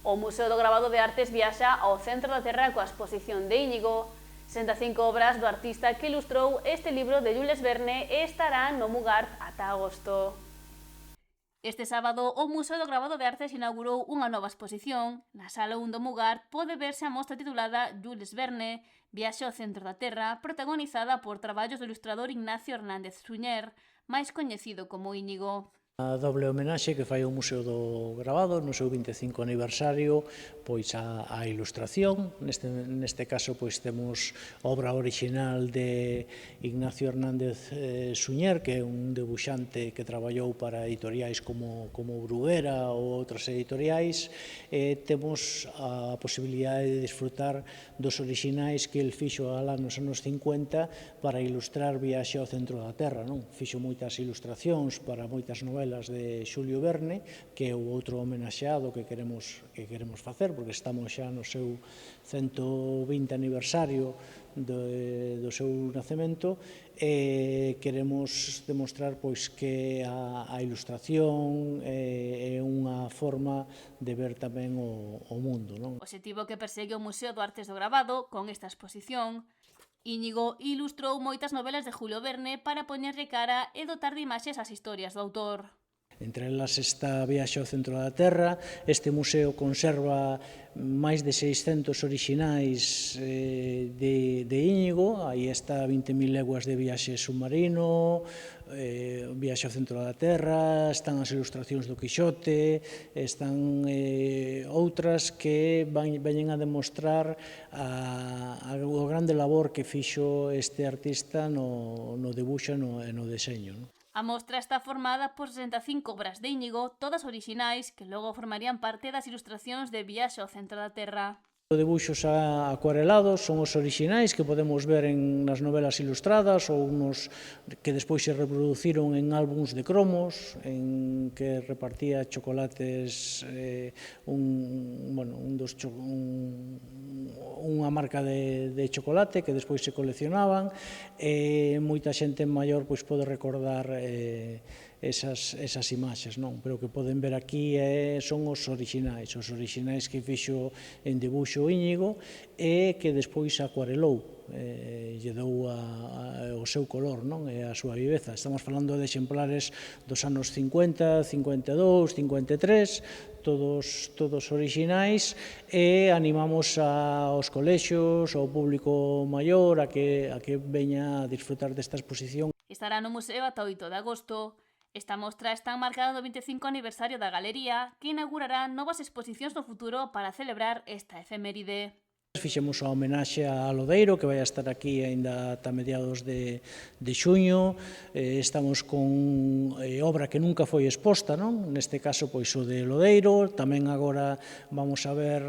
O Museo do Gravado de Artes viaxa ao centro da Terra coa exposición de Íñigo. 65 obras do artista que ilustrou este libro de Jules Verne estará no Mugart ata agosto. Este sábado, o Museo do Gravado de Artes inaugurou unha nova exposición. Na sala 1 do Mugart pode verse a mostra titulada Jules Verne, Viaxe ao centro da Terra, protagonizada por traballos do ilustrador Ignacio Hernández Suñer, máis coñecido como Íñigo. A doble homenaxe que fai o Museo do Gravado no seu 25 aniversario pois a ilustración. Neste caso pois temos obra orixinal de Ignacio Hernández Suñer, que é un debuxante que traballou para editoriais como Bruguera ou outras editoriais. Temos a posibilidade de disfrutar dos orixinais que el fixo alá nos anos 50 para ilustrar Viaxe ao centro da Terra. Fixo moitas ilustracións para moitas novelas de Xulio Verne, que é o outro homenaxeado que queremos facer, porque estamos xa no seu 120 aniversario do seu nacemento, e queremos demostrar pois que a ilustración é unha forma de ver tamén o mundo. O obxectivo que persegue o Museo do Artes do Gravado con esta exposición: Íñigo ilustrou moitas novelas de Julio Verne para poñerlle cara e dotar de imaxes as historias do autor. Entre elas está Viaxe ao centro da Terra. Este museo conserva máis de 600 orixinais de Íñigo. Aí está 20.000 leguas de viaxe submarino, Viaxe ao centro da Terra, están as ilustracións do Quixote, están outras que veñen a demostrar o grande labor que fixo este artista no debuxo e no deseño. A mostra está formada por 65 obras de Íñigo, todas orixinais, que logo formarían parte das ilustracións de Viaxe ao centro da Terra. Os debuxos acuarelados son os orixinais que podemos ver nas novelas ilustradas ou nos que despois se reproduciron en álbums de cromos, en que repartía chocolates unha marca de chocolate que despois se coleccionaban, e moita xente maior pode recordar esas imaxes, pero o que poden ver aquí son os orixinais que fixo en debuxo Íñigo e que despois acuarelou, lle dou o seu color e a súa viveza. Estamos falando de exemplares dos anos 50, 52, 53, todos orixinais, e animamos aos colexios, ao público maior, a que veña a disfrutar desta exposición. Estará no museo ata 8 de agosto. Esta mostra está enmarcada no 25 aniversario da Galería, que inaugurará novas exposicións no futuro para celebrar esta efeméride. Fixemos a homenaxe a Lodeiro, que vai a estar aquí aínda ata mediados de xuño. Estamos con obra que nunca foi exposta, neste caso pois o de Lodeiro. Tamén agora vamos a ver,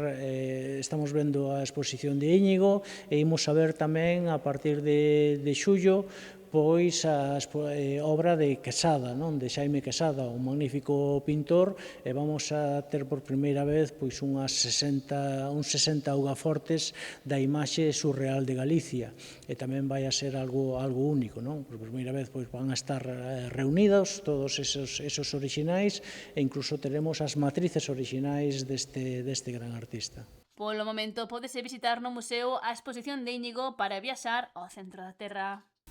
estamos vendo a exposición de Íñigo, e imos a ver tamén a partir de xullo pois a obra de Quesada, de Xaime Quesada, un magnífico pintor, e vamos a ter por primeira vez pois uns 60 augafortes da imaxe surreal de Galicia, e tamén vai a ser algo único, por primeira vez pois van a estar reunidos todos esos orixinais, e incluso teremos as matrices orixinais deste gran artista. Polo momento, pódese visitar no museo a exposición de Íñigo para viaxar ao centro da Terra.